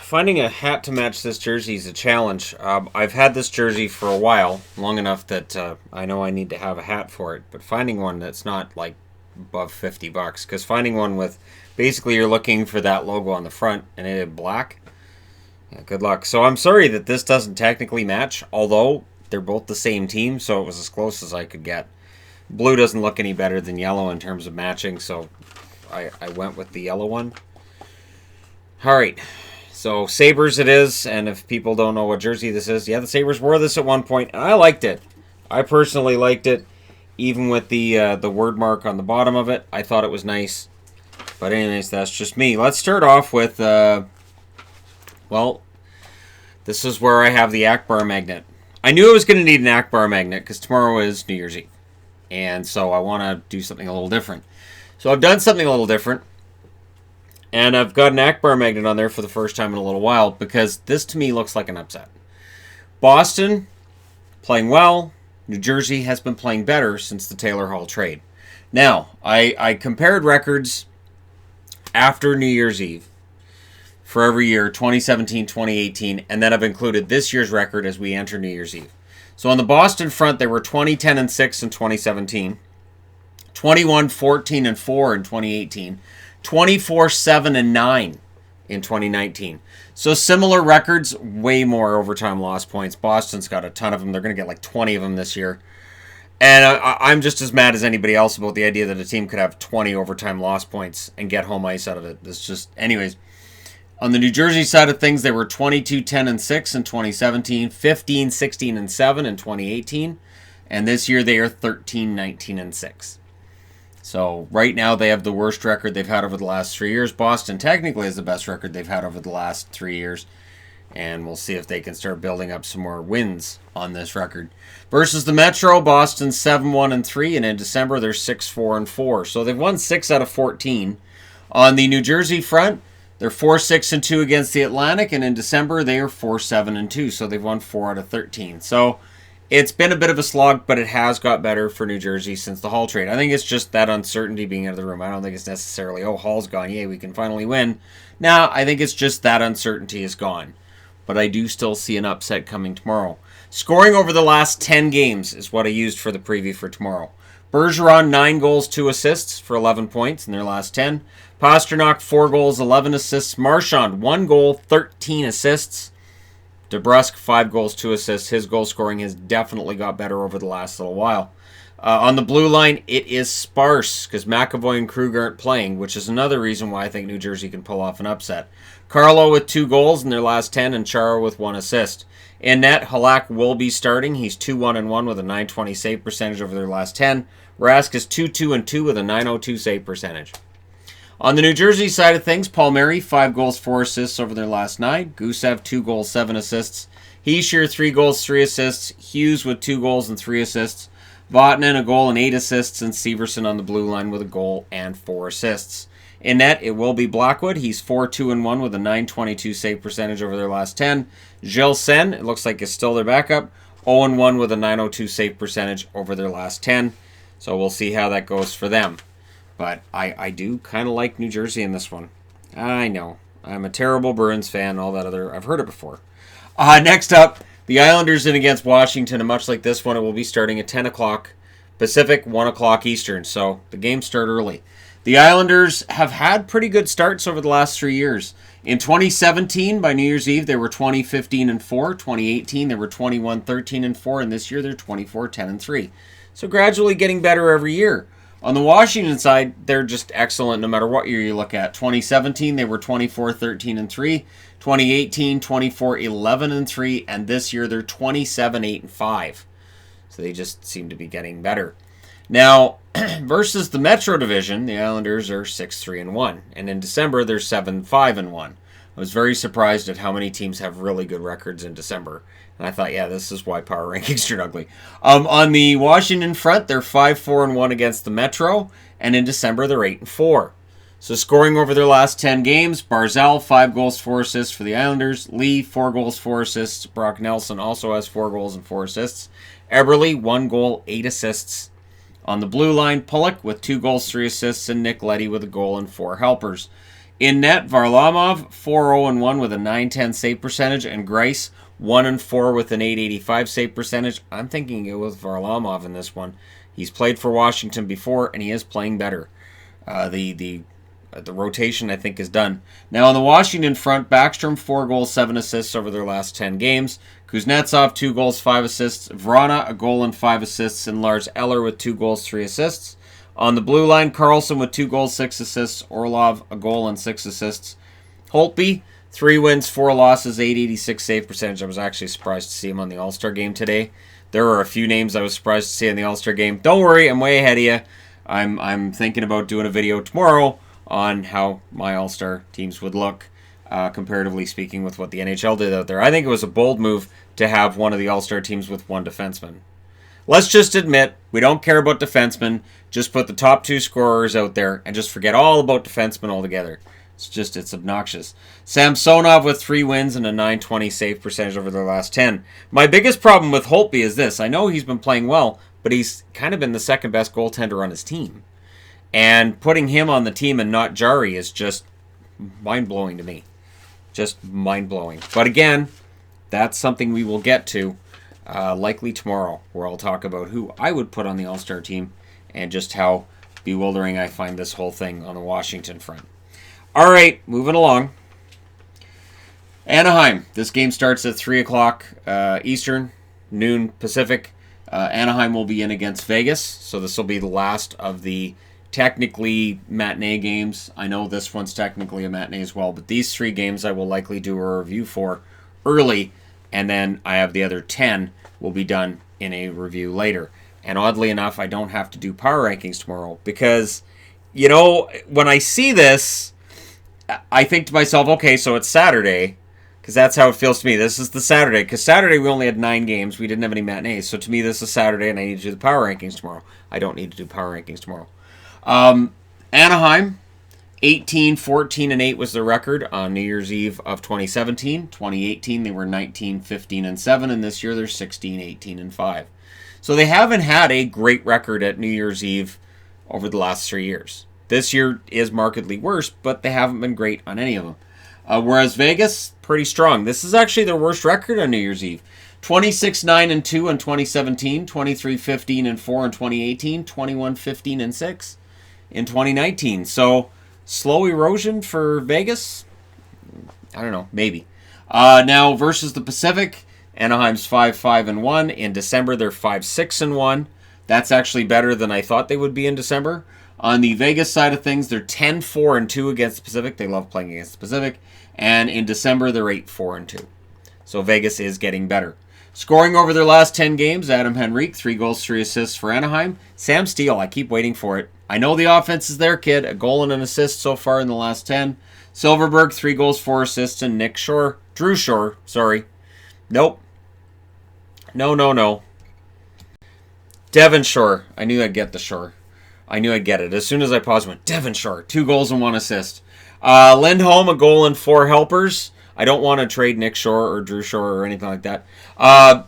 Finding a hat to match this jersey is a challenge. I've had this jersey for a while, long enough that I know I need to have a hat for it. But finding one that's not like above $50, because finding one with basically you're looking for that logo on the front and it in black, yeah, good luck. So I'm sorry that this doesn't technically match, although they're both the same team, so it was as close as I could get. Blue doesn't look any better than yellow in terms of matching, so I went with the yellow one. All right, so Sabres it is, and if people don't know what jersey this is, yeah, the Sabres wore this at one point, and I liked it. I personally liked it, even with the word mark on the bottom of it. I thought it was nice. But anyways, that's just me. Let's start off with, this is where I have the Akbar magnet. I knew I was going to need an Akbar magnet because tomorrow is New Year's Eve, and so I want to do something a little different. So I've done something a little different. And I've got an Akbar magnet on there for the first time in a little while because this to me looks like an upset. Boston, playing well. New Jersey has been playing better since the Taylor Hall trade. Now, I compared records after New Year's Eve for every year, 2017, 2018, and then I've included this year's record as we enter New Year's Eve. So on the Boston front, they were 20-10-6 in 2017, 21-14-4 in 2018, 24-7-9 in 2019. So similar records, way more overtime loss points. Boston's got a ton of them. They're going to get like 20 of them this year. And I'm just as mad as anybody else about the idea that a team could have 20 overtime loss points and get home ice out of it. This just, anyways. On the New Jersey side of things, they were 22-10-6 in 2017, 15-16-7 in 2018, and this year they are 13-19-6. So right now they have the worst record they've had over the last 3 years. Boston technically is the best record they've had over the last 3 years. And we'll see if they can start building up some more wins on this record. Versus the Metro, Boston 7-1-3, and in December they're 6-4-4. So they've won 6 out of 14. On the New Jersey front, they're 4-6-2 against the Atlantic, and in December they are 4-7-2. So they've won 4 out of 13. So it's been a bit of a slog, but it has got better for New Jersey since the Hall trade. I think it's just that uncertainty being out of the room. I don't think it's necessarily, Hall's gone, yay, we can finally win. No, I think it's just that uncertainty is gone. But I do still see an upset coming tomorrow. Scoring over the last 10 games is what I used for the preview for tomorrow. Bergeron, 9 goals, 2 assists for 11 points in their last 10. Pastrnak, 4 goals, 11 assists. Marchand, 1 goal, 13 assists. DeBrusk, 5 goals, 2 assists. His goal scoring has definitely got better over the last little while. On the blue line, it is sparse because McAvoy and Krug aren't playing, which is another reason why I think New Jersey can pull off an upset. Carlo with 2 goals in their last 10 and Chara with 1 assist. In net, Halak will be starting. He's 2-1-1 with a .920 save percentage over their last 10. Rask is 2-2-2 with a .902 save percentage. On the New Jersey side of things, Palmieri, 5 goals, 4 assists over their last 9. Gusev, 2 goals, 7 assists. Hischier, 3 goals, 3 assists. Hughes with 2 goals and 3 assists. Vatanen, a goal and 8 assists. And Severson on the blue line with a goal and 4 assists. In net, it will be Blackwood. He's 4-2-1 with a .922 save percentage over their last 10. Gilles Sen, it looks like is still their backup. 0-1 with a .902 save percentage over their last 10. So we'll see how that goes for them. But I do kind of like New Jersey in this one. I know. I'm a terrible Bruins fan, all that other. I've heard it before. Next up, the Islanders in against Washington. And much like this one, it will be starting at 10 o'clock Pacific, 1 o'clock Eastern. So the games start early. The Islanders have had pretty good starts over the last 3 years. In 2017, by New Year's Eve, they were 20-15-4. 2018, they were 21-13-4. And this year, they're 24-10-3. So gradually getting better every year. On the Washington side, they're just excellent no matter what year you look at. 2017, they were 24-13-3. 2018, 24-11-3. And this year, they're 27-8-5. So they just seem to be getting better. Now, versus the Metro Division, the Islanders are 6-3-1. And in December, they're 7-5-1. I was very surprised at how many teams have really good records in December. And I thought, yeah, this is why power rankings turn ugly. On the Washington front, they're 5-4-1 against the Metro. And in December, they're 8-4. So scoring over their last 10 games, Barzal, 5 goals, 4 assists for the Islanders. Lee, 4 goals, 4 assists. Brock Nelson also has 4 goals and 4 assists. Eberle, 1 goal, 8 assists. On the blue line, Pulock with 2 goals, 3 assists. And Nick Leddy with a goal and 4 helpers. In net, Varlamov 4-0-1 with a 910 save percentage, and Greiss 1-4 with an 885 save percentage. I'm thinking it was Varlamov in this one. He's played for Washington before, and he is playing better. The rotation, I think, is done. Now, on the Washington front, Backstrom 4 goals, 7 assists over their last 10 games. Kuznetsov 2 goals, 5 assists. Vrana a goal and 5 assists, and Lars Eller with 2 goals, 3 assists. On the blue line, Carlson with 2 goals, 6 assists. Orlov a goal and 6 assists. Holtby 3 wins, 4 losses, 886 save percentage. I was actually surprised to see him on the All-Star game today. There were a few names I was surprised to see in the All-Star game. Don't worry, I'm way ahead of you. I'm thinking about doing a video tomorrow on how my All-Star teams would look, comparatively speaking, with what the NHL did out there. I think it was a bold move to have one of the All-Star teams with 1 defenseman. Let's just admit, we don't care about defensemen. Just put the top 2 scorers out there and just forget all about defensemen altogether. It's obnoxious. Samsonov with 3 wins and a 920 save percentage over their last 10. My biggest problem with Holtby is this. I know he's been playing well, but he's kind of been the second best goaltender on his team. And putting him on the team and not Jari is just mind-blowing to me. Just mind-blowing. But again, that's something we will get to likely tomorrow, where I'll talk about who I would put on the All-Star team and just how bewildering I find this whole thing on the Washington front. All right, moving along. Anaheim. This game starts at 3 o'clock Eastern, noon Pacific. Anaheim will be in against Vegas, so this will be the last of the technically matinee games. I know this one's technically a matinee as well, but these 3 games I will likely do a review for early, and then I have the other 10 will be done in a review later. And oddly enough, I don't have to do power rankings tomorrow because, when I see this, I think to myself, okay, so it's Saturday, because that's how it feels to me. This is the Saturday, because Saturday we only had 9 games. We didn't have any matinees. So to me, this is Saturday, and I need to do the power rankings tomorrow. I don't need to do power rankings tomorrow. Anaheim, 18-14-8 was their record on New Year's Eve of 2017. 2018, they were 19-15-7, and this year they're 16-18-5. So they haven't had a great record at New Year's Eve over the last 3 years. This year is markedly worse, but they haven't been great on any of them. Whereas Vegas, pretty strong. This is actually their worst record on New Year's Eve. 26-9-2 in 2017, 23-15-4 in 2018, 21-15-6 in 2019. So, slow erosion for Vegas? I don't know, maybe. Now, versus the Pacific, Anaheim's 5-5-1. In December, they're 5-6-1. That's actually better than I thought they would be in December. On the Vegas side of things, they're 10-4-2 against the Pacific. They love playing against the Pacific. And in December, they're 8-4-2. So Vegas is getting better. Scoring over their last 10 games, Adam Henrique, 3 goals, 3 assists for Anaheim. Sam Steele, I keep waiting for it. I know the offense is there, kid. A goal and an assist so far in the last 10. Silverberg, 3 goals, 4 assists, and Drew Shore, Nope. No. Devon Shore. I knew I'd get the Shore. I knew I'd get it. As soon as I paused, I went, Devon Shore, 2 goals and 1 assist. Lindholm, a goal and 4 helpers. I don't want to trade Nick Shore or Drew Shore or anything like that.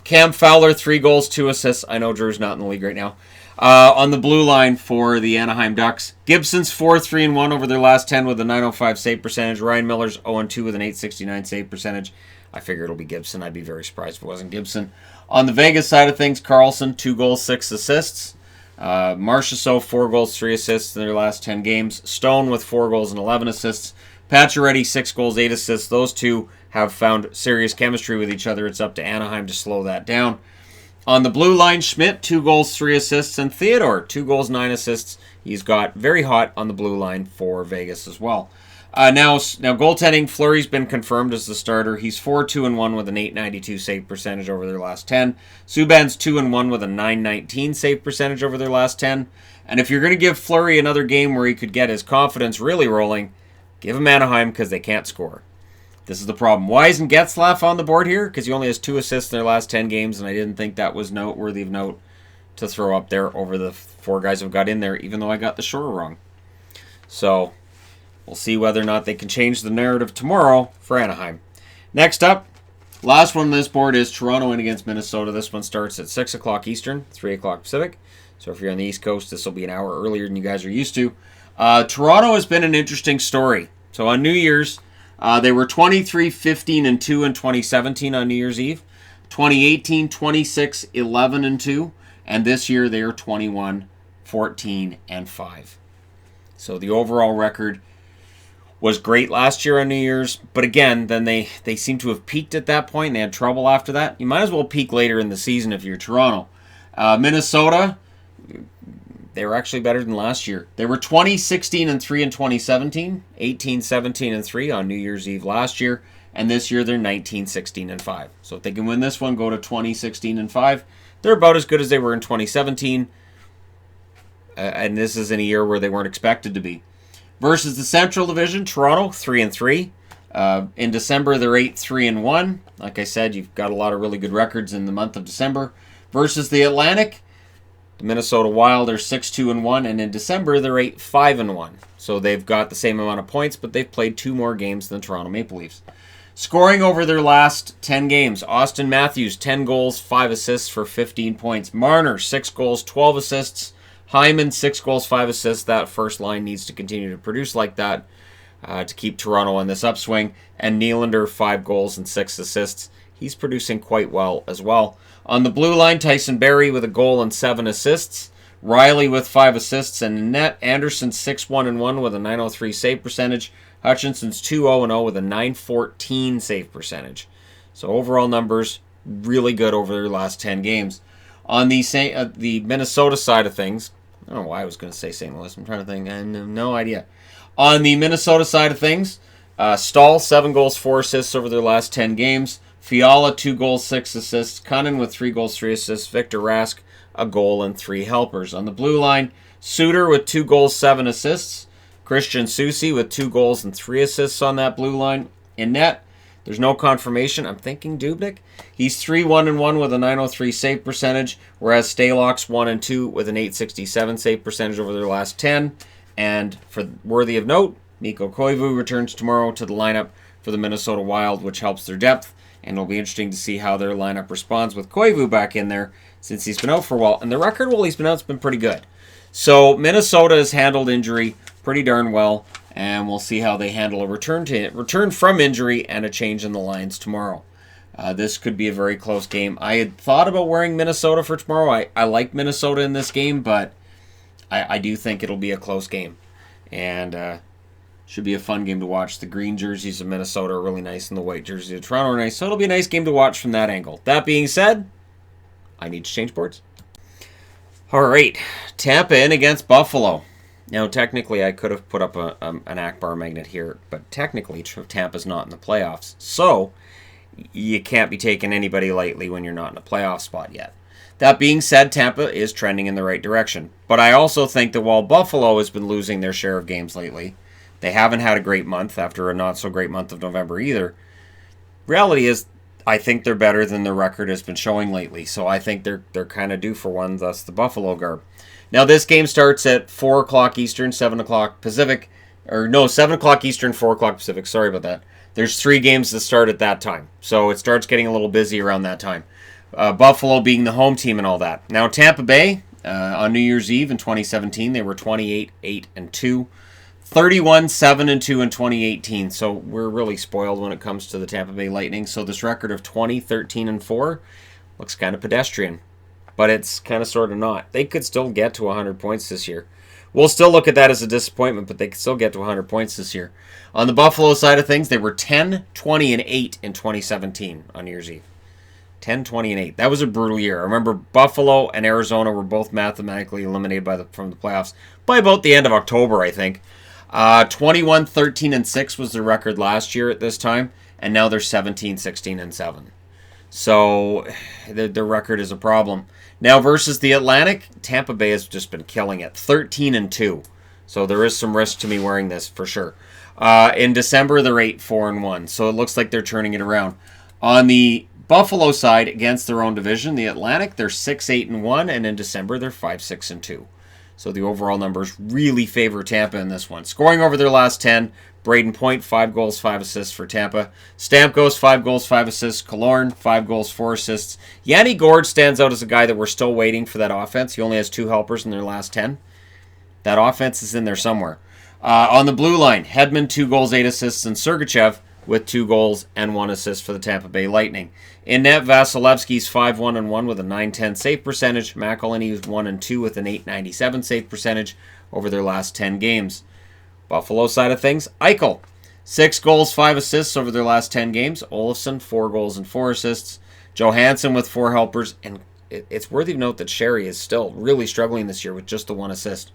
Cam Fowler, 3 goals, 2 assists. I know Drew's not in the league right now. On the blue line for the Anaheim Ducks, Gibson's 4-3-1 over their last 10 with a 905 save percentage. Ryan Miller's 0-2 with an 869 save percentage. I figure it'll be Gibson. I'd be very surprised if it wasn't Gibson. On the Vegas side of things, Carlson, 2 goals, 6 assists. Marchessault, 4 goals, 3 assists in their last 10 games. Stone with 4 goals and 11 assists. Pacioretty, 6 goals, 8 assists. Those two have found serious chemistry with each other. It's up to Anaheim to slow that down. On the blue line, Schmidt, 2 goals, 3 assists. And Theodore, 2 goals, 9 assists. He's got very hot on the blue line for Vegas as well. Now goaltending, Fleury's been confirmed as the starter. He's 4-2-1 with an 892 save percentage over their last 10. Subban's 2-1 with a 919 save percentage over their last 10. And if you're going to give Fleury another game where he could get his confidence really rolling, give him Anaheim because they can't score. This is the problem. Why isn't Getzlaf on the board here? Because he only has 2 assists in their last 10 games, and I didn't think that was noteworthy of note to throw up there over the 4 guys who got in there, even though I got the Shore wrong. So we'll see whether or not they can change the narrative tomorrow for Anaheim. Next up, last one on this board is Toronto in against Minnesota. This one starts at 6 o'clock Eastern, 3 o'clock Pacific. So if you're on the East Coast, this will be an hour earlier than you guys are used to. Toronto has been an interesting story So on New Year's, they were 23, 15, and 2 in 2017 on New Year's Eve. 2018, 26, 11, and 2. And this year they are 21, 14, and 5. So the overall record was great last year on New Year's. But again, then they seem to have peaked at that point. And they had trouble after that. You might as well peak later in the season if you're Toronto. Minnesota, they were actually better than last year. They were 20, 16, and 3 in 2017. 18, 17, and 3 on New Year's Eve last year. And this year they're 19, 16, and 5. So if they can win this one, go to 20, 16, and 5. They're about as good as they were in 2017. And this is in a year where they weren't expected to be. Versus the Central Division, Toronto, 3 and 3. In December, they're 8, 3, and 1. Like I said, you've got a lot of really good records in the month of December. Versus the Atlantic, the Minnesota Wild are 6, 2, and 1. And in December, they're 8, 5, and 1. So they've got the same amount of points, but they've played 2 more games than Toronto Maple Leafs. Scoring over their last 10 games, Austin Matthews, 10 goals, 5 assists for 15 points. Marner, 6 goals, 12 assists. Hyman, 6 goals, 5 assists. That first line needs to continue to produce like that to keep Toronto on this upswing. And Nylander, 5 goals and 6 assists. He's producing quite well as well. On the blue line, Tyson Barrie with a goal and 7 assists. Riley with 5 assists and a net. Anderson 6, 1, and 1 with a .903 save percentage. Hutchinson's 2-0-0 with a .914 save percentage. So overall numbers really good over their last 10 games. On the Minnesota side of things, I don't know why I was going to say St. Louis. I'm trying to think. I have no idea. On the Minnesota side of things, Stahl, 7 goals, 4 assists over their last 10 games. Fiala, 2 goals, 6 assists. Cunnin with 3 goals, 3 assists. Victor Rask, a goal and 3 helpers. On the blue line, Suter with 2 goals, 7 assists. Christian Soucy with 2 goals and 3 assists on that blue line. In net, there's no confirmation. I'm thinking Dubnyk. He's 3, 1, and 1 with a .903 save percentage, whereas Stalock's 1 and 2 with an .867 save percentage over their last 10. And for worthy of note, Mikko Koivu returns tomorrow to the lineup for the Minnesota Wild, which helps their depth. And it'll be interesting to see how their lineup responds with Koivu back in there since he's been out for a while. And the record while he's been out has been pretty good. So Minnesota has handled injury pretty darn well, and we'll see how they handle a return from injury and a change in the lines tomorrow. This could be a very close game. I had thought about wearing Minnesota for tomorrow. I like Minnesota in this game, but I do think it'll be a close game. And should be a fun game to watch. The green jerseys of Minnesota are really nice, and the white jerseys of Toronto are nice, so it'll be a nice game to watch from that angle. That being said, I need to change boards. All right, Tampa in against Buffalo. Now, technically, I could have put up an Akbar magnet here, but technically, Tampa's not in the playoffs. So, you can't be taking anybody lightly when you're not in a playoff spot yet. That being said, Tampa is trending in the right direction. But I also think that while Buffalo has been losing their share of games lately, they haven't had a great month after a not-so-great month of November either. Reality is, I think they're better than their record has been showing lately. So I think they're kind of due for one, thus the Buffalo garb. Now, this game starts at 4 o'clock Eastern, 7 o'clock Pacific. 7 o'clock Eastern, 4 o'clock Pacific. Sorry about that. There's 3 games that start at that time. So it starts getting a little busy around that time. Buffalo being the home team and all that. Now, Tampa Bay, on New Year's Eve in 2017, they were 28, 8, and 2. 31, 7, and 2 in 2018. So we're really spoiled when it comes to the Tampa Bay Lightning. So this record of 20, 13, and 4 looks kind of pedestrian. But it's kind of sort of not. They could still get to 100 points this year. We'll still look at that as a disappointment, but they could still get to 100 points this year. On the Buffalo side of things, they were 10, 20, and 8 in 2017 on New Year's Eve. 10, 20, and 8. That was a brutal year. I remember Buffalo and Arizona were both mathematically eliminated from the playoffs by about the end of October, I think. 21, 13, and 6 was their record last year at this time, and now they're 17, 16, and 7. So the record is a problem. Now versus the Atlantic, Tampa Bay has just been killing it. 13 and 2. So there is some risk to me wearing this for sure. In December, they're 8, 4, and 1. So it looks like they're turning it around. On the Buffalo side, against their own division, the Atlantic, they're 6, 8, and 1. And in December, they're 5, 6, and 2. So the overall numbers really favor Tampa in this one. Scoring over their last 10, Braden Point, 5 goals, 5 assists for Tampa. Stamkos, 5 goals, 5 assists. Killorn, 5 goals, 4 assists. Yanni Gourde stands out as a guy that we're still waiting for that offense. He only has 2 helpers in their last 10. That offense is in there somewhere. On the blue line, Hedman 2 goals, 8 assists, and Sergachev with 2 goals and 1 assist for the Tampa Bay Lightning. In net, Vasilevsky's 5-1-1 with a .910 save percentage. McElhinney's 1-2 with an .897 save percentage over their last 10 games. Buffalo side of things, Eichel, 6 goals, 5 assists over their last 10 games. Olofsson, 4 goals and 4 assists. Johansson with 4 helpers. And it's worthy of note that Sherry is still really struggling this year with just the 1 assist.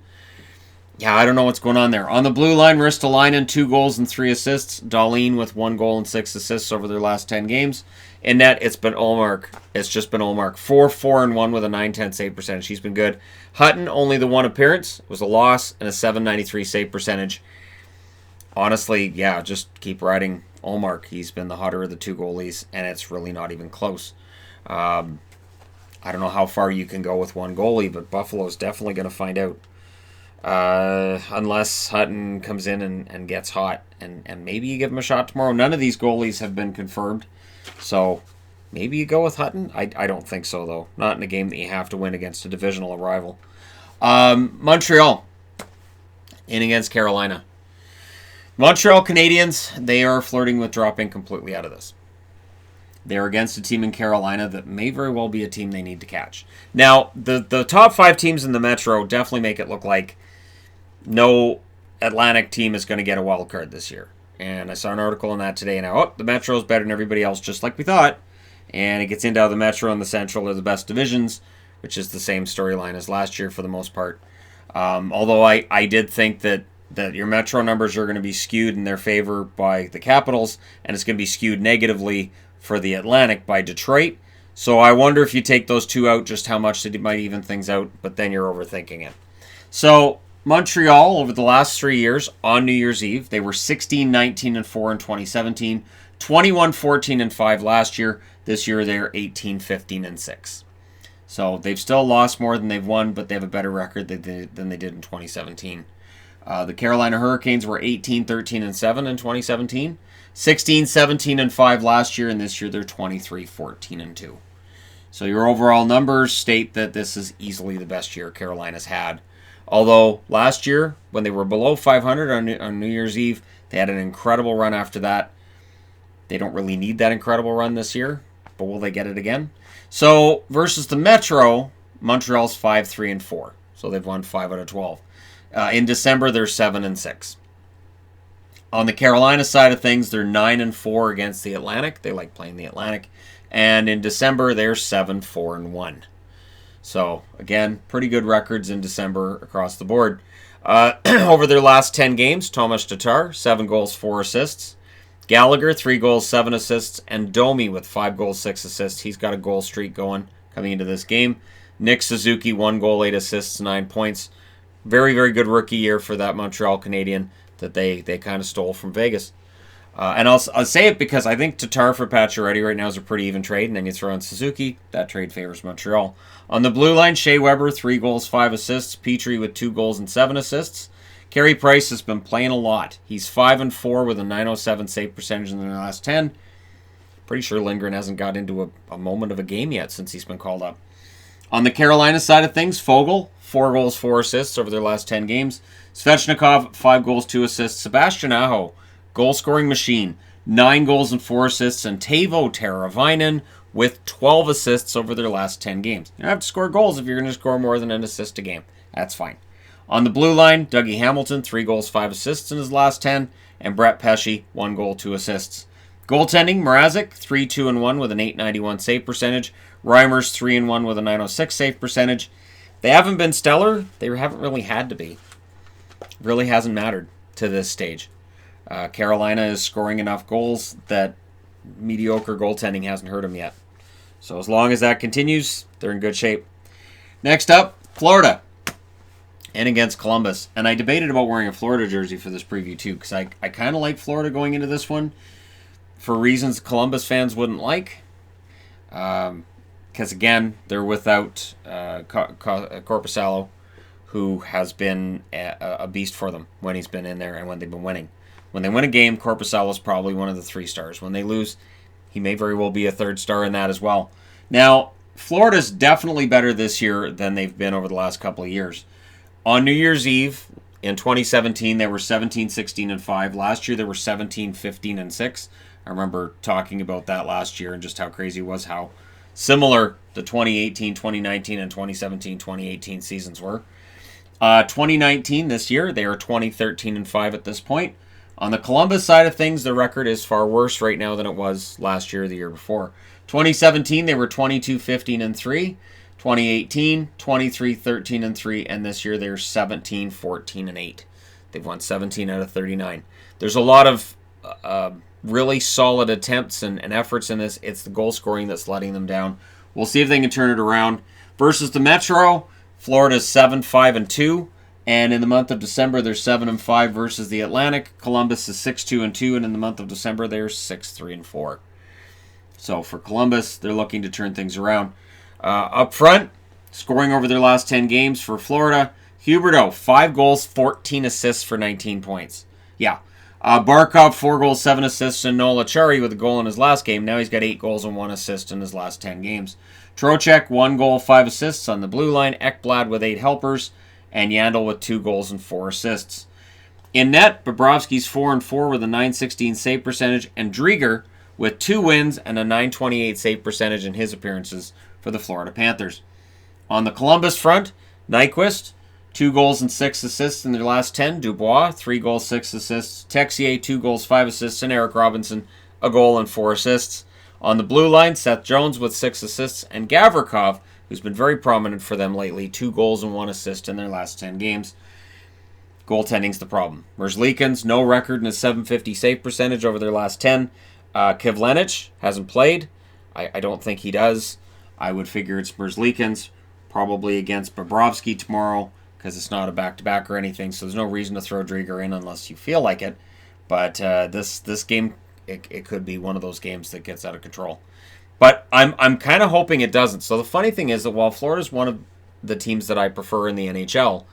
Yeah, I don't know what's going on there. On the blue line, Ristolainen, 2 goals and 3 assists. Dahlin with 1 goal and 6 assists over their last 10 games. In net, it's been Ullmark. It's just been Ullmark. 4-4-1 with a .910 save percentage. He's been good. Hutton, only the 1 appearance. It was a loss and a .793 save percentage. Honestly, yeah, just keep riding Ullmark. He's been the hotter of the 2 goalies, and it's really not even close. I don't know how far you can go with 1 goalie, but Buffalo's definitely going to find out. Unless Hutton comes in and gets hot, and maybe you give him a shot tomorrow. None of these goalies have been confirmed, so maybe you go with Hutton. I don't think so, though. Not in a game that you have to win against a divisional rival. Montreal in against Carolina. Montreal Canadiens, they are flirting with dropping completely out of this. They're against a team in Carolina that may very well be a team they need to catch. Now, the top 5 teams in the Metro definitely make it look like no Atlantic team is going to get a wild card this year. And I saw an article on that today, and the Metro is better than everybody else, just like we thought. And it gets into how the Metro and the Central are the best divisions, which is the same storyline as last year for the most part. Although I did think that your Metro numbers are going to be skewed in their favor by the Capitals, and it's going to be skewed negatively for the Atlantic by Detroit. So I wonder if you take those 2 out, just how much it might even things out, but then you're overthinking it. So Montreal, over the last 3 years, on New Year's Eve, they were 16-19-4 in 2017, 21-14-5 last year. This year they're 18-15-6. So they've still lost more than they've won, but they have a better record than they did in 2017. The Carolina Hurricanes were 18-13-7 in 2017, 16-17-5 last year, and this year they're 23-14-2. So your overall numbers state that this is easily the best year Carolina's had. Although last year, when they were below 500 on New Year's Eve, they had an incredible run after that. They don't really need that incredible run this year, but will they get it again? So versus the Metro, Montreal's 5-3-4. So they've won 5 out of 12. In December, they're 7-6. On the Carolina side of things, they're 9-4 against the Atlantic. They like playing the Atlantic. And in December, they're 7-4-1. So, again, pretty good records in December across the board. Over their last 10 games, Tomas Tatar, 7 goals, 4 assists. Gallagher, 3 goals, 7 assists. And Domi with 5 goals, 6 assists. He's got a goal streak going coming into this game. Nick Suzuki, 1 goal, 8 assists, 9 points. Very, very good rookie year for that Montreal Canadian that they kind of stole from Vegas. And I'll say it because I think Tatar for Pacioretty right now is a pretty even trade, and then you throw in Suzuki. That trade favors Montreal. On the blue line, Shea Weber, 3 goals, 5 assists. Petrie with 2 goals and 7 assists. Carey Price has been playing a lot. He's 5-4 with a .907 save percentage in the last 10. Pretty sure Lindgren hasn't got into a moment of a game yet since he's been called up. On the Carolina side of things, Fogle, 4 goals, 4 assists over their last 10 games. Svechnikov, 5 goals, 2 assists. Sebastian Aho, goal-scoring machine, 9 goals and 4 assists. And Teuvo Teravainen with 12 assists over their last 10 games. You don't have to score goals if you're going to score more than an assist a game. That's fine. On the blue line, Dougie Hamilton, 3 goals, 5 assists in his last 10. And Brett Pesce, 1 goal, 2 assists. Goaltending, Mrazek, 3-2-1 with an .891 save percentage. Reimers, 3-1 with a .906 save percentage. They haven't been stellar. They haven't really had to be. Really hasn't mattered to this stage. Carolina is scoring enough goals that mediocre goaltending hasn't hurt them yet. So as long as that continues, they're in good shape. Next up, Florida. And against Columbus. And I debated about wearing a Florida jersey for this preview too, because I kind of like Florida going into this one for reasons Columbus fans wouldn't like. Because again, they're without Korpisalo, who has been a beast for them when he's been in there and when they've been winning. When they win a game, Korpisalo is probably one of the 3 stars. When they lose, he may very well be a 3rd star in that as well. Now, Florida's definitely better this year than they've been over the last couple of years. On New Year's Eve, In 2017, they were 17, 16, and 5. Last year, they were 17, 15, and 6. I remember talking about that last year and just how crazy it was, how similar the 2018, 2019, and 2017, 2018 seasons were. 2019, this year, they are 20, 13, and 5 at this point. On the Columbus side of things, the record is far worse right now than it was last year or the year before. 2017, they were 22, 15, and 3. 2018, 23, 13, and 3. And this year, they're 17, 14, and 8. They've won 17 out of 39. There's a lot of really solid attempts and efforts in this. It's the goal scoring that's letting them down. We'll see if they can turn it around. Versus the Metro, Florida's 7, 5, and 2. And in the month of December, they're 7 and 5 versus the Atlantic. Columbus is 6, 2, and 2. And in the month of December, they're 6, 3, and 4. So for Columbus, they're looking to turn things around. Up front, scoring over their last 10 games for Florida, Huberdeau, 5 goals, 14 assists for 19 points. Yeah. Barkov, 4 goals, 7 assists, and Noel Acciari with a goal in his last game. Now he's got 8 goals and 1 assist in his last 10 games. Trocheck, 1 goal, 5 assists on the blue line. Ekblad with 8 helpers. And Yandel with 2 goals and 4 assists. In net, Bobrovsky's 4 and 4 with a .916 save percentage. And Drieger with 2 wins and a .928 save percentage in his appearances for the Florida Panthers. On the Columbus front, Nyquist, 2 goals and 6 assists in their last 10. Dubois, 3 goals, 6 assists. Texier, 2 goals, 5 assists. And Eric Robinson, a goal and 4 assists. On the blue line, Seth Jones with 6 assists. And Gavrikov, who's been very prominent for them lately, 2 goals and 1 assist in their last 10 games. Goaltending's the problem. Merzlikins, no record in a .750 save percentage over their last 10. Kivlenic hasn't played. I don't think he does. I would figure it's Merzlikins, probably against Bobrovsky tomorrow, because it's not a back-to-back or anything, so there's no reason to throw Drieger in unless you feel like it. But this game, it could be one of those games that gets out of control. But I'm kind of hoping it doesn't. So the funny thing is that while Florida's one of the teams that I prefer in the NHL,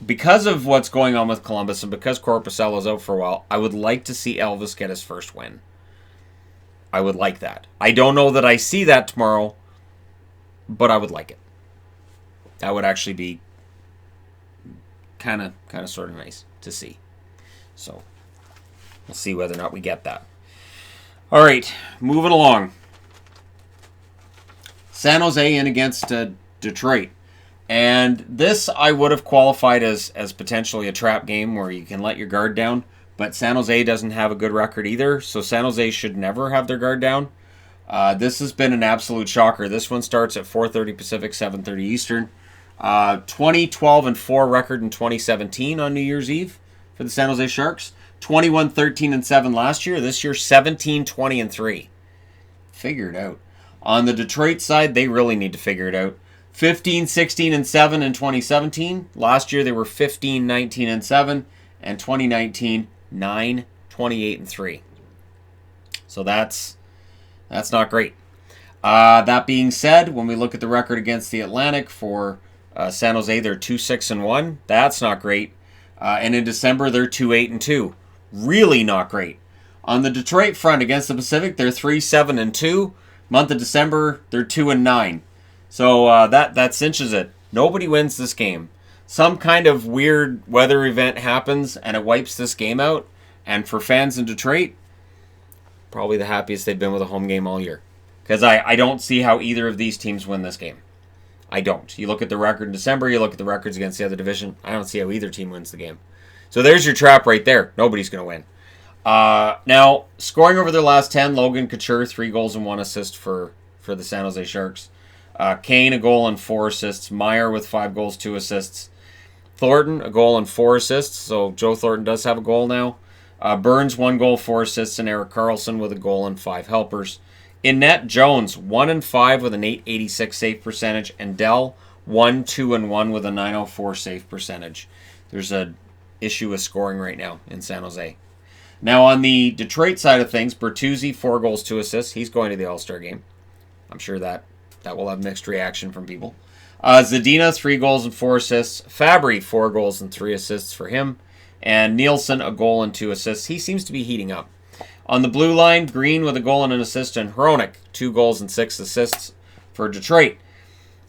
because of what's going on with Columbus and because Korpisalo's out for a while, I would like to see Elvis get his first win. I would like that. I don't know that I see that tomorrow, but I would like it. That would actually be kind of sort of nice to see. So we'll see whether or not we get that. All right, moving along. San Jose in against Detroit. And this I would have qualified as potentially a trap game where you can let your guard down. But San Jose doesn't have a good record either, so San Jose should never have their guard down. This has been an absolute shocker. This one starts at 4:30 Pacific, 7:30 Eastern. 20, 12, and 4 record in 2017 on New Year's Eve for the San Jose Sharks. 21, 13, and 7 last year. This year, 17, 20, and 3. Figure it out. On the Detroit side, they really need to figure it out. 15, 16, and 7 in 2017. Last year, they were 15, 19, and 7. And 2019, 9, 28, and 3. So that's not great. That being said, when we look at the record against the Atlantic for San Jose, they're 2, 6, and 1. That's not great. And in December, they're 2, 8, and 2. Really not great. On the Detroit front against the Pacific, they're 3, 7, and 2. Month of December, they're 2 and 9. So that cinches it. Nobody wins this game. Some kind of weird weather event happens and it wipes this game out. And for fans in Detroit, probably the happiest they've been with a home game all year. Because I don't see how either of these teams win this game. I don't. You look at the record in December, you look at the records against the other division, I don't see how either team wins the game. So there's your trap right there. Nobody's going to win. Now, scoring over their last 10, Logan Couture, 3 goals and 1 assist for the San Jose Sharks. Kane, a goal and 4 assists. Meyer with 5 goals, 2 assists. Thornton, a goal and 4 assists. So Joe Thornton does have a goal now. Burns, 1 goal, 4 assists. And Erik Karlsson with a goal and 5 helpers. In net, Jones, 1 and 5 with an .886 save percentage. And Dell, 1, 2, and 1 with a .904 save percentage. There's an issue with scoring right now in San Jose. Now, on the Detroit side of things, Bertuzzi, 4 goals, 2 assists. He's going to the All-Star game. I'm sure that will have mixed reaction from people. Zadina, 3 goals and 4 assists. Fabry, 4 goals and 3 assists for him. And Nielsen, a goal and 2 assists. He seems to be heating up. On the blue line, Green with a goal and an assist. And Hronik, 2 goals and 6 assists for Detroit.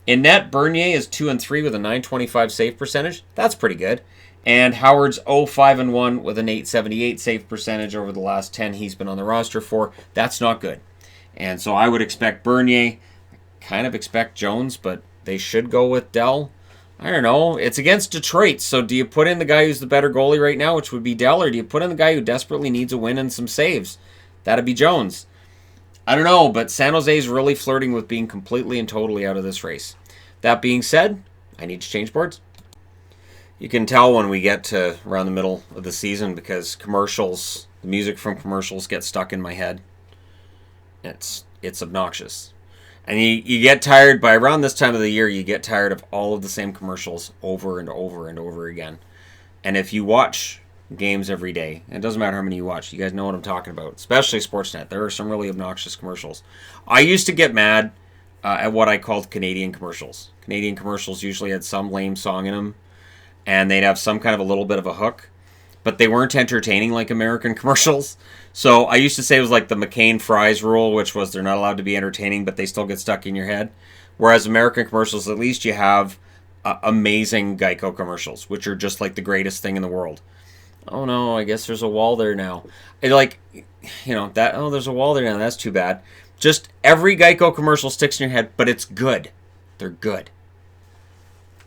In net, Bernier is 2 and 3 with a .925 save percentage. That's pretty good. And Howard's 0-5-1 with an .878 save percentage over the last 10 he's been on the roster for. That's not good. And so I would expect Bernier, kind of expect Jones, but they should go with Dell. I don't know. It's against Detroit, so do you put in the guy who's the better goalie right now, which would be Dell, or do you put in the guy who desperately needs a win and some saves? That'd be Jones. I don't know, but San Jose is really flirting with being completely and totally out of this race. That being said, I need to change boards. You can tell when we get to around the middle of the season because commercials, the music from commercials gets stuck in my head. It's obnoxious. And you get tired, by around this time of the year, you get tired of all of the same commercials over and over and over again. And if you watch games every day, it doesn't matter how many you watch, you guys know what I'm talking about, especially Sportsnet. There are some really obnoxious commercials. I used to get mad at what I called Canadian commercials. Canadian commercials usually had some lame song in them, and they'd have some kind of a little bit of a hook, but they weren't entertaining like American commercials. So I used to say it was like the McCain-Fries rule, which was they're not allowed to be entertaining, but they still get stuck in your head. Whereas American commercials, at least you have amazing Geico commercials, which are just like the greatest thing in the world. Oh no, I guess there's a wall there now. There's a wall there now, that's too bad. Just every Geico commercial sticks in your head, but it's good. They're good.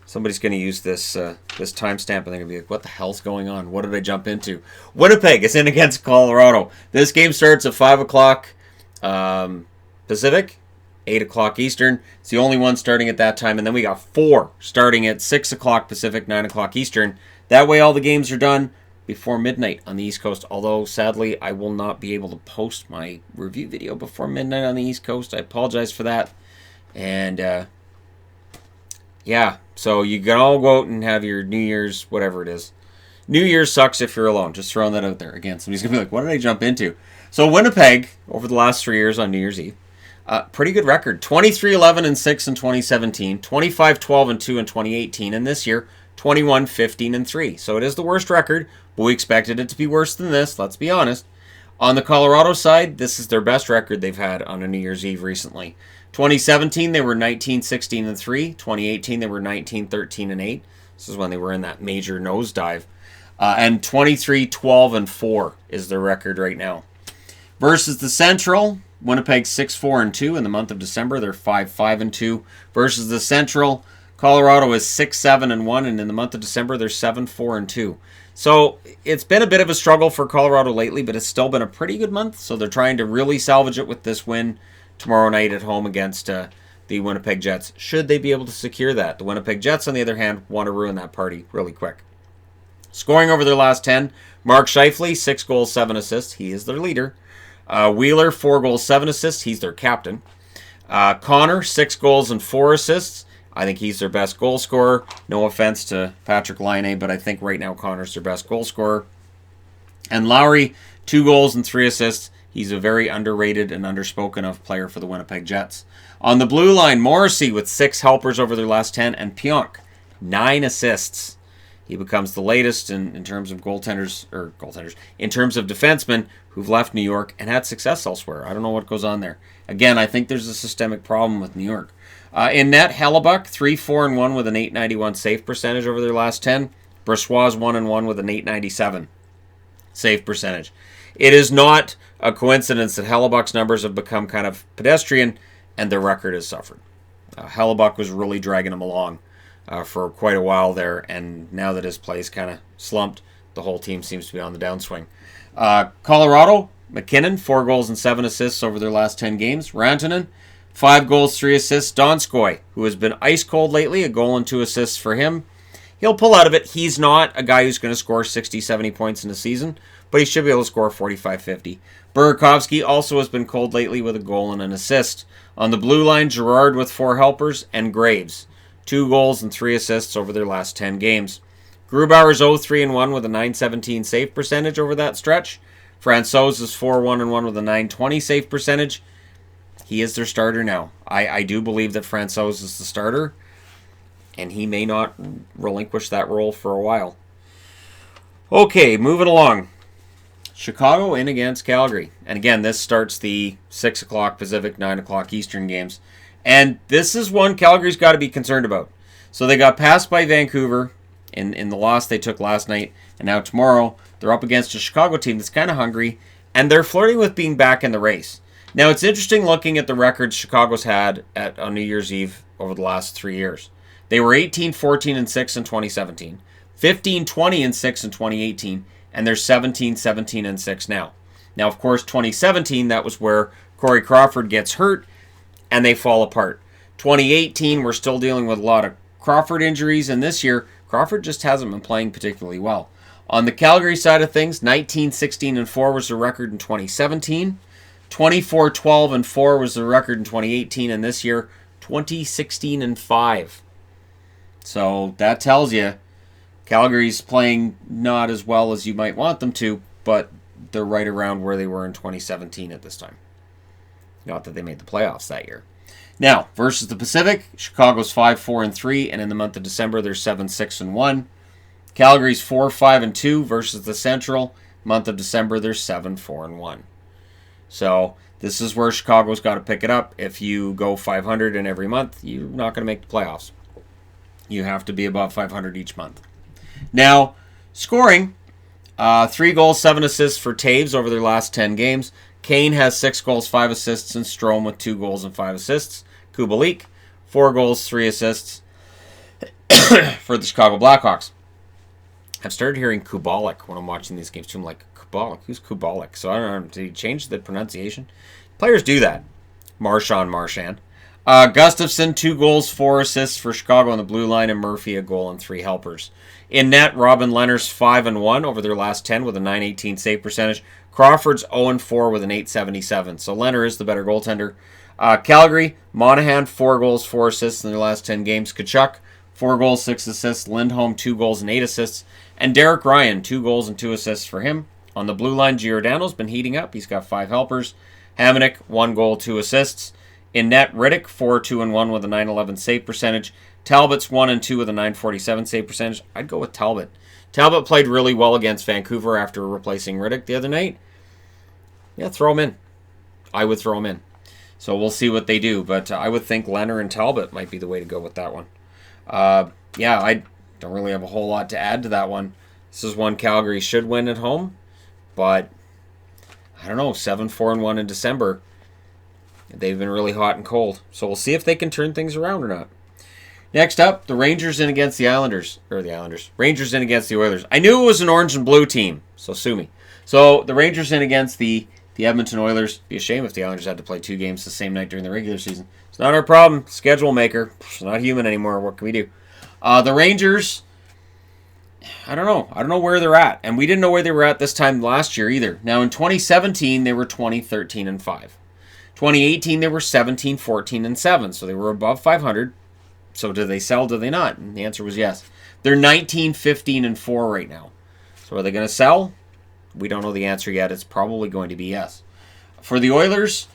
Somebody's going to use this timestamp and they're going to be like, what the hell's going on? What did I jump into? Winnipeg is in against Colorado. This game starts at 5 o'clock Pacific, 8 o'clock Eastern. It's the only one starting at that time. And then we got 4 starting at 6 o'clock Pacific, 9 o'clock Eastern. That way all the games are done before midnight on the East Coast. Although, sadly, I will not be able to post my review video before midnight on the East Coast. I apologize for that. And, yeah, so you can all go out and have your New Year's, whatever it is. New Year's sucks if you're alone. Just throwing that out there. Again, somebody's going to be like, what did I jump into? So Winnipeg, over the last 3 years on New Year's Eve, pretty good record. 23-11-6 in 2017, 25-12-2 in 2018, and this year, 21-15-3. So it is the worst record, but we expected it to be worse than this, let's be honest. On the Colorado side, this is their best record they've had on a New Year's Eve recently. 2017, they were 19-16-3. 2018, they were 19-13-8. This is when they were in that major nosedive. And 23-12-4 is their record right now. Versus the Central, Winnipeg 6-4-2 in the month of December. They're 5-5-2. Versus the Central, Colorado is 6-7-1, and in the month of December, they're 7-4-2. So it's been a bit of a struggle for Colorado lately, but it's still been a pretty good month. So they're trying to really salvage it with this win tomorrow night at home against the Winnipeg Jets, should they be able to secure that. The Winnipeg Jets, on the other hand, want to ruin that party really quick. Scoring over their last 10, Mark Scheifele, 6 goals, 7 assists. He is their leader. Wheeler, 4 goals, 7 assists. He's their captain. Connor, 6 goals and 4 assists. I think he's their best goal scorer. No offense to Patrick Laine, but I think right now Connor's their best goal scorer. And Lowry, 2 goals and 3 assists. He's a very underrated and underspoken of player for the Winnipeg Jets. On the blue line, Morrissey with 6 helpers over their last 10, and Pionk, 9 assists. He becomes the latest in terms of in terms of defensemen who've left New York and had success elsewhere. I don't know what goes on there. Again, I think there's a systemic problem with New York. In net, Hellebuck, 3-4-1 with an .891 save percentage over their last 10. Brossois 1-1 with an .897 save percentage. It is not a coincidence that Hellebuck's numbers have become kind of pedestrian and their record has suffered. Hellebuck was really dragging him along for quite a while there, and now that his play's kind of slumped, the whole team seems to be on the downswing. Colorado, McKinnon, 4 goals and 7 assists over their last 10 games. Rantanen, 5 goals, 3 assists. Donskoy, who has been ice cold lately, a goal and 2 assists for him. He'll pull out of it. He's not a guy who's going to score 60, 70 points in a season, but he should be able to score 45, 50. Burakovsky also has been cold lately with a goal and an assist. On the blue line, Girard with 4 helpers, and Graves, 2 goals and 3 assists over their last 10 games. Grubauer's 0-3-1 with a .917 save percentage over that stretch. Francouz is 4-1-1 with a .920 save percentage. He is their starter now. I do believe that Francouz is the starter, and he may not relinquish that role for a while. Okay, moving along. Chicago in against Calgary. And again, this starts the 6 o'clock Pacific, 9 o'clock Eastern games. And this is one Calgary's got to be concerned about. So they got passed by Vancouver in the loss they took last night. And now tomorrow, they're up against a Chicago team that's kind of hungry, and they're flirting with being back in the race. Now, it's interesting looking at the records Chicago's had on New Year's Eve over the last 3 years. They were 18-14-6 in 2017, 15-20-6 in 2018, and they're 17-17-6 now. Now, of course, 2017, that was where Corey Crawford gets hurt, and they fall apart. 2018, we're still dealing with a lot of Crawford injuries, and this year, Crawford just hasn't been playing particularly well. On the Calgary side of things, 19-16-4 was the record in 2017. 24-12-4 was the record in 2018, and this year, 20-16-5. So that tells you Calgary's playing not as well as you might want them to, but they're right around where they were in 2017 at this time. Not that they made the playoffs that year. Now, versus the Pacific, Chicago's 5-4-3, and in the month of December, they're 7-6-1. Calgary's 4-5-2 versus the Central. Month of December, they're 7-4-1. So this is where Chicago's got to pick it up. If you go 500 in every month, you're not going to make the playoffs. You have to be above 500 each month. Now, scoring, 3 goals, 7 assists for Taves over their last 10 games. Kane has 6 goals, 5 assists, and Strome with 2 goals and 5 assists. Kubalik, 4 goals, 3 assists for the Chicago Blackhawks. I've started hearing Kubalik when I'm watching these games too. I'm like, Kubalik? Who's Kubalik? So I don't know. Did he change the pronunciation? Players do that. Marchand. Gustafsson, 2 goals, 4 assists for Chicago on the blue line, and Murphy, a goal and 3 helpers. In net, Robin Lehner's 5-1 over their last 10 with a .918 save percentage. Crawford's 0-4 with an .877. So Lehner is the better goaltender. Calgary, Monahan, 4 goals, 4 assists in their last 10 games. Tkachuk, 4 goals, 6 assists. Lindholm, 2 goals and 8 assists. And Derek Ryan, 2 goals and 2 assists for him. On the blue line, Giordano's been heating up. He's got 5 helpers. Hamonic, 1 goal, 2 assists. In net, Riddick, 4-2-1 with a .911 save percentage. Talbot's 1-2 with a .947 save percentage. I'd go with Talbot. Talbot played really well against Vancouver after replacing Riddick the other night. Yeah, throw him in. I would throw him in. So we'll see what they do. But I would think Lehner and Talbot might be the way to go with that one. Yeah, I don't really have a whole lot to add to that one. This is one Calgary should win at home. But, I don't know, 7-4-1 in December. They've been really hot and cold. So we'll see if they can turn things around or not. Next up, the Rangers in against the Islanders. Or the Islanders. Rangers in against the Oilers. I knew it was an orange and blue team, so sue me. So the Rangers in against the Edmonton Oilers. It'd be a shame if the Islanders had to play 2 games the same night during the regular season. It's not our problem. Schedule maker. It's not human anymore. What can we do? The Rangers, I don't know. I don't know where they're at. And we didn't know where they were at this time last year either. Now in 2017, they were 20-13-5. 2018, they were 17-14-7. So they were above 500. So do they sell, do they not? And the answer was yes. They're 19-15-4 right now. So are they going to sell? We don't know the answer yet. It's probably going to be yes. For the Oilers,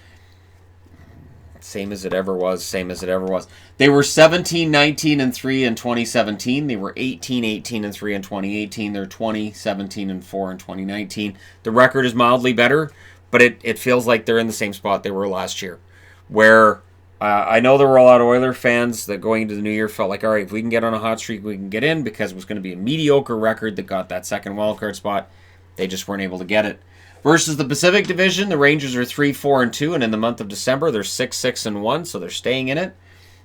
same as it ever was. They were 17-19-3 in 2017. They were 18-18-3 in 2018. They're 20-17-4 in 2019. The record is mildly better, but it feels like they're in the same spot they were last year, where I know there were a lot of Oiler fans that going into the new year felt like, all right, if we can get on a hot streak, we can get in, because it was going to be a mediocre record that got that second wildcard spot. They just weren't able to get it. Versus the Pacific Division, the Rangers are 3-4-2, and in the month of December, they're 6-6-1, so they're staying in it.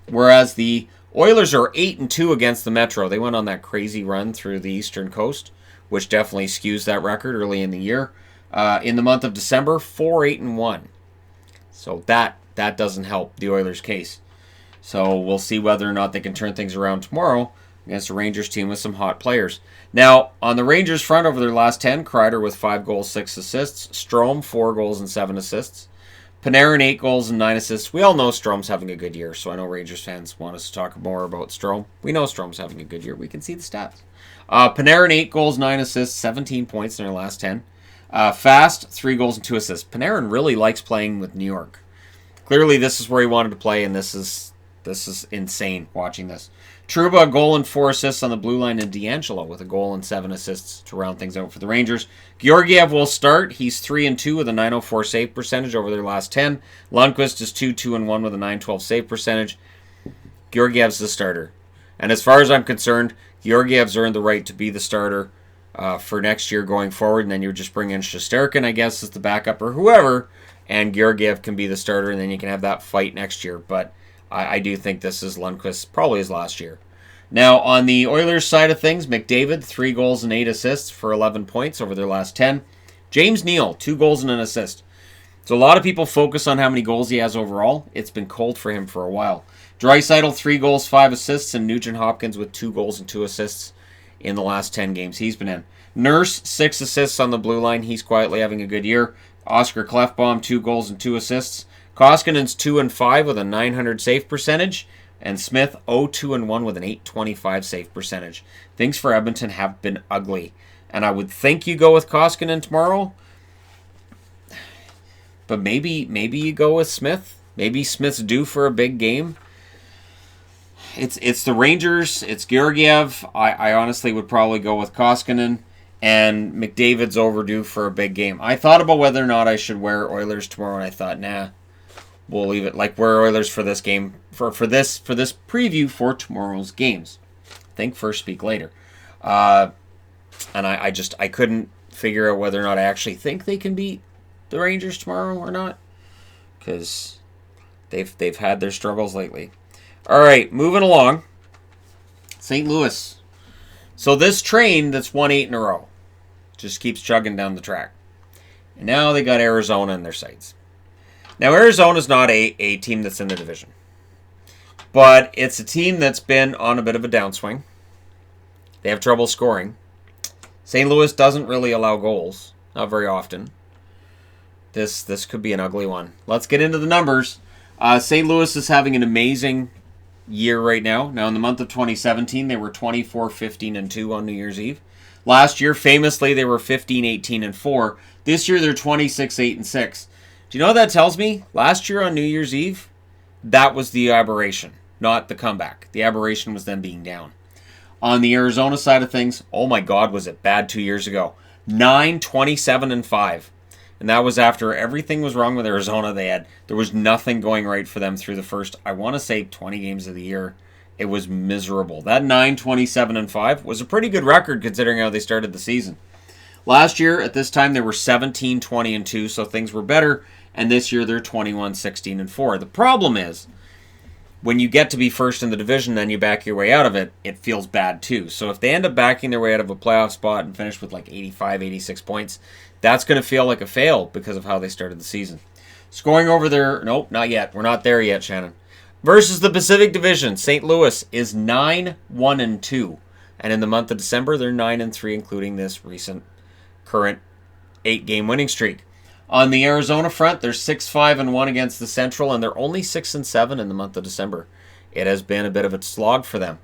Whereas the Oilers are 8-2 against the Metro. They went on that crazy run through the Eastern Coast, which definitely skews that record early in the year. In the month of December, 4-8-1. So that doesn't help the Oilers' case. So we'll see whether or not they can turn things around tomorrow against a Rangers team with some hot players. Now, on the Rangers front, over their last 10, Kreider with 5 goals, 6 assists. Strome, 4 goals and 7 assists. Panarin, 8 goals and 9 assists. We all know Strome's having a good year, so I know Rangers fans want us to talk more about Strome. We know Strome's having a good year. We can see the stats. Panarin, 8 goals, 9 assists, 17 points in their last 10. Fast, 3 goals and 2 assists. Panarin really likes playing with New York. Clearly, this is where he wanted to play, and this is insane watching this. Trouba, a goal and 4 assists on the blue line, and D'Angelo with a goal and 7 assists to round things out for the Rangers. Georgiev will start. He's 3-2 with a .904 save percentage over their last 10. Lundqvist is 2-1 with a .912 save percentage. Georgiev's the starter. And as far as I'm concerned, Georgiev's earned the right to be the starter for next year going forward, and then you just bring in Shesterkin, I guess, as the backup or whoever, and Georgiev can be the starter, and then you can have that fight next year. But I do think this is Lundqvist probably his last year. Now, on the Oilers side of things, McDavid, 3 goals and 8 assists for 11 points over their last 10. James Neal, 2 goals and an assist. So a lot of people focus on how many goals he has overall. It's been cold for him for a while. Draisaitl, 3 goals, 5 assists, and Nugent Hopkins with 2 goals and 2 assists in the last 10 games he's been in. Nurse, 6 assists on the blue line. He's quietly having a good year. Oscar Klefbom, 2 goals and 2 assists. Koskinen's 2-5 with a .900 save percentage. And Smith, 0-2-1 with an .825 save percentage. Things for Edmonton have been ugly. And I would think you go with Koskinen tomorrow. But maybe you go with Smith. Maybe Smith's due for a big game. It's the Rangers. It's Georgiev. I honestly would probably go with Koskinen. And McDavid's overdue for a big game. I thought about whether or not I should wear Oilers tomorrow, and I thought, nah, we'll leave it. Like, wear Oilers for this game, for this preview for tomorrow's games. Think first, speak later. And I couldn't figure out whether or not I actually think they can beat the Rangers tomorrow or not, because they've had their struggles lately. All right, moving along. St. Louis. So this train that's won 8 in a row just keeps chugging down the track. And now they got Arizona in their sights. Now, Arizona's not a team that's in the division. But it's a team that's been on a bit of a downswing. They have trouble scoring. St. Louis doesn't really allow goals. Not very often. This could be an ugly one. Let's get into the numbers. St. Louis is having an amazing year right now. Now, in the month of 2017, they were 24-15-2 on New Year's Eve. Last year, famously, they were 15-18-4. This year, they're 26-8-6. Do you know what that tells me? Last year on New Year's Eve, that was the aberration, not the comeback. The aberration was them being down. On the Arizona side of things, oh my God, was it bad 2 years ago. 9-27-5. And that was after everything was wrong with Arizona. There was nothing going right for them through the first, I want to say, 20 games of the year. It was miserable. That 9-27-5 was a pretty good record considering how they started the season. Last year, at this time, they were 17-20-2, so things were better. And this year, they're 21-16-4. The problem is, when you get to be first in the division, then you back your way out of it, it feels bad too. So if they end up backing their way out of a playoff spot and finish with like 85, 86 points, that's going to feel like a fail because of how they started the season. Scoring over there, nope, not yet. We're not there yet, Shannon. Versus the Pacific Division, St. Louis is 9-1-2. And in the month of December, they're 9-3, including this recent current 8-game winning streak. On the Arizona front, they're 6-5-1 against the Central, and they're only 6-7 in the month of December. It has been a bit of a slog for them.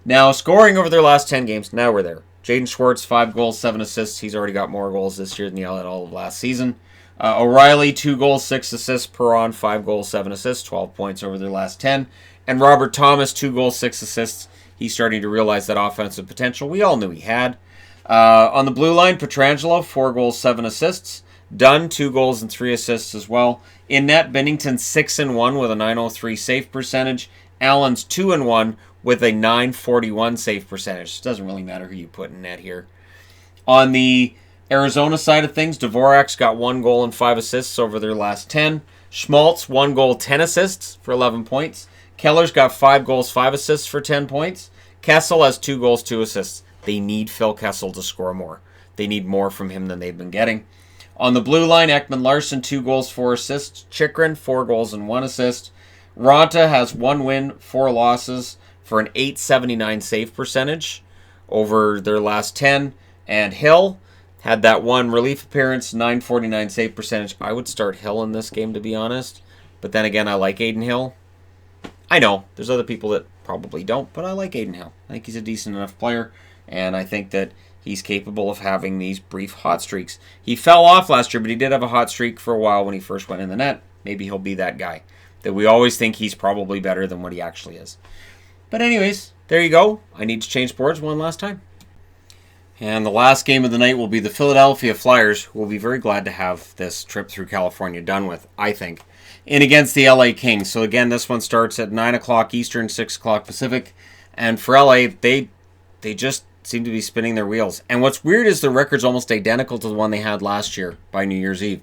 Now, scoring over their last 10 games, now we're there. Jaden Schwartz, 5 goals, 7 assists. He's already got more goals this year than he had all of last season. O'Reilly, 2 goals, 6 assists. Perron, 5 goals, 7 assists, 12 points over their last 10. And Robert Thomas, 2 goals, 6 assists. He's starting to realize that offensive potential we all knew he had. On the blue line, Pietrangelo, 4 goals, 7 assists. Dunn, 2 goals and 3 assists as well. In net, Bennington 6-1 with a .903 save percentage. Allen's 2-1 with a .941 save percentage. It doesn't really matter who you put in net here. On the Arizona side of things, Dvorak's got 1 goal and 5 assists over their last 10. Schmaltz, 1 goal, 10 assists for 11 points. Keller's got 5 goals, 5 assists for 10 points. Kessel has 2 goals, 2 assists. They need Phil Kessel to score more. They need more from him than they've been getting. On the blue line, Ekman Larson, 2 goals, 4 assists. Chychrun, 4 goals and 1 assist. Ronta has 1 win, 4 losses for an .879 save percentage over their last 10. And Hill had that 1 relief appearance, .949 save percentage. I would start Hill in this game, to be honest. But then again, I like Aiden Hill. I know, there's other people that probably don't, but I like Aiden Hill. I think he's a decent enough player, and I think that he's capable of having these brief hot streaks. He fell off last year, but he did have a hot streak for a while when he first went in the net. Maybe he'll be that guy that we always think he's probably better than what he actually is. But anyways, there you go. I need to change boards one last time. And the last game of the night will be the Philadelphia Flyers, who will be very glad to have this trip through California done with, I think, in against the LA Kings. So again, this one starts at 9 o'clock Eastern, 6 o'clock Pacific. And for LA, they they just seem to be spinning their wheels. And what's weird is the record's almost identical to the one they had last year by New Year's Eve.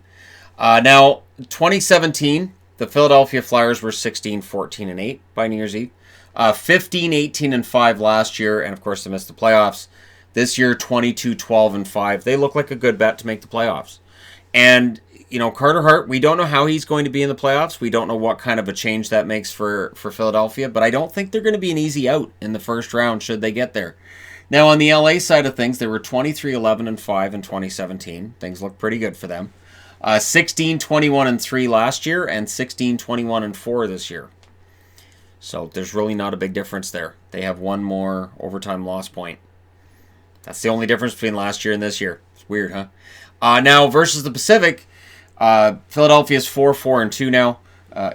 Now, 2017, the Philadelphia Flyers were 16-14-8 by New Year's Eve. 15-18-5 last year, and of course they missed the playoffs. This year, 22-12-5. They look like a good bet to make the playoffs. And, you know, Carter Hart, we don't know how he's going to be in the playoffs. We don't know what kind of a change that makes for Philadelphia, but I don't think they're going to be an easy out in the first round should they get there. Now, on the LA side of things, they were 23-11-5 in 2017. Things look pretty good for them. 16-21-3 last year and 16-21-4 this year. So there's really not a big difference there. They have one more overtime loss point. That's the only difference between last year and this year. It's weird, huh? Now, versus the Pacific, Philadelphia's 4-4-2 now.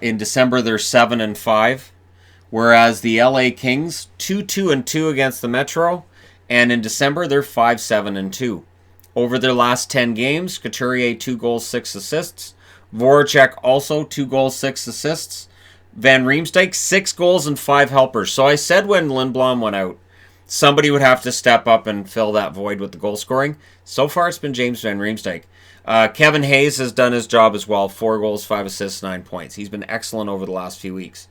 In December, they're 7-5. Whereas the LA Kings, 2-2-2 against the Metro. And in December, they're 5-7-2. Over their last 10 games, Couturier, 2 goals, 6 assists. Voracek, also 2 goals, 6 assists. Van Riemsdyk, 6 goals and 5 helpers. So I said when Lindblom went out, somebody would have to step up and fill that void with the goal scoring. So far, it's been James Van Riemsdyk. Kevin Hayes has done his job as well. 4 goals, 5 assists, 9 points. He's been excellent over the last few weeks.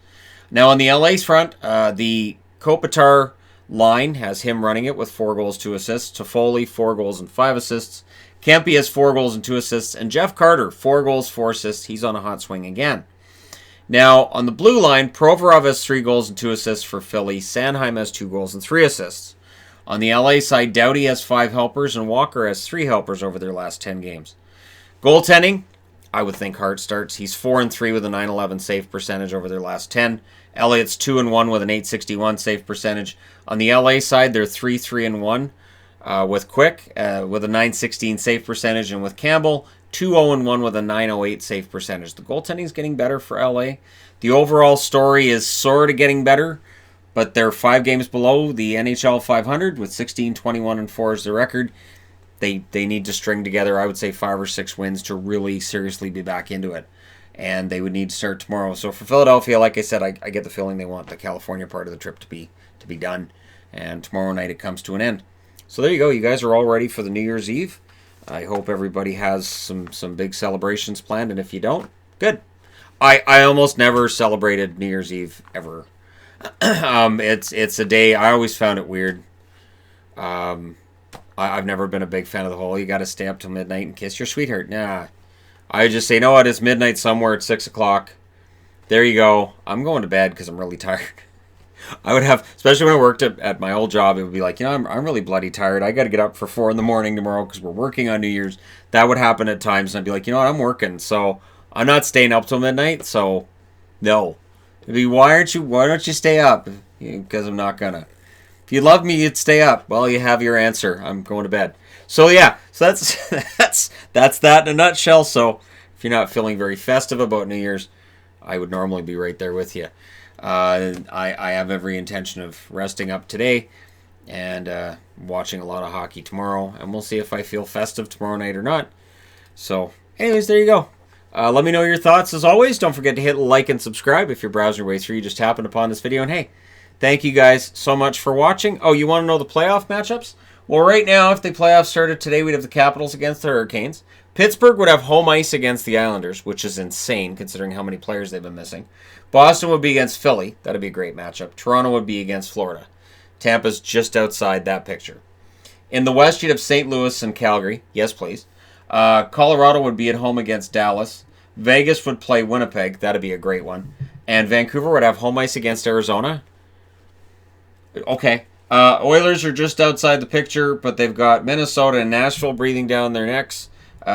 Now, on the LA's front, the Kopitar line has him running it with 4 goals, 2 assists. Toffoli, 4 goals and 5 assists. Kempe has 4 goals and 2 assists. And Jeff Carter, 4 goals, 4 assists. He's on a hot swing again. Now, on the blue line, Provorov has 3 goals and 2 assists for Philly. Sanheim has 2 goals and 3 assists. On the LA side, Doughty has 5 helpers and Walker has 3 helpers over their last 10 games. Goaltending, I would think Hart starts. He's 4-3 with a .911 save percentage over their last 10. Elliott's 2-1 with an .861 save percentage. On the LA side, they're 3-3-1 with Quick with a .916 save percentage, and with Campbell, 2-0-1 with a .908 save percentage. The goaltending is getting better for LA. The overall story is sort of getting better, but they're 5 games below the NHL 500 with 16-21-4 as their record. They need to string together, I would say, 5 or 6 wins to really seriously be back into it. And they would need to start tomorrow. So for Philadelphia, like I said, I get the feeling they want the California part of the trip to be done. And tomorrow night it comes to an end. So there you go. You guys are all ready for the New Year's Eve. I hope everybody has some big celebrations planned. And if you don't, good. I almost never celebrated New Year's Eve ever. It's a day, I always found it weird. I've never been a big fan of the whole, you got to stay up till midnight and kiss your sweetheart. Nah. I just say, you know what, it's midnight somewhere at 6 o'clock. There you go. I'm going to bed because I'm really tired. I would have, especially when I worked at my old job, it would be like, you know, I'm really bloody tired. I got to get up for 4 in the morning tomorrow because we're working on New Year's. That would happen at times, and I'd be like, you know what, I'm working, so I'm not staying up till midnight, so no. It'd be, why don't you stay up? Because I'm not gonna. If you love me, you'd stay up. Well, you have your answer. I'm going to bed. So yeah, so that's that in a nutshell. So if you're not feeling very festive about New Year's, I would normally be right there with you. I have every intention of resting up today and watching a lot of hockey tomorrow, and we'll see if I feel festive tomorrow night or not. So anyways, there you go. Let me know your thoughts as always. Don't forget to hit like and subscribe if you're browsing your way through. You just happened upon this video, and hey, thank you guys so much for watching. Oh, you want to know the playoff matchups? Well, right now, if the playoffs started today, we'd have the Capitals against the Hurricanes. Pittsburgh would have home ice against the Islanders, which is insane considering how many players they've been missing. Boston would be against Philly. That'd be a great matchup. Toronto would be against Florida. Tampa's just outside that picture. In the West, you'd have St. Louis and Calgary. Yes, please. Colorado would be at home against Dallas. Vegas would play Winnipeg. That'd be a great one. And Vancouver would have home ice against Arizona. Okay. Oilers are just outside the picture, but they've got Minnesota and Nashville breathing down their necks.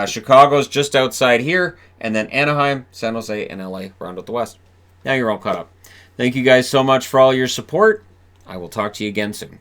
Chicago's just outside here. And then Anaheim, San Jose, and LA round out the West. Now you're all caught up. Thank you guys so much for all your support. I will talk to you again soon.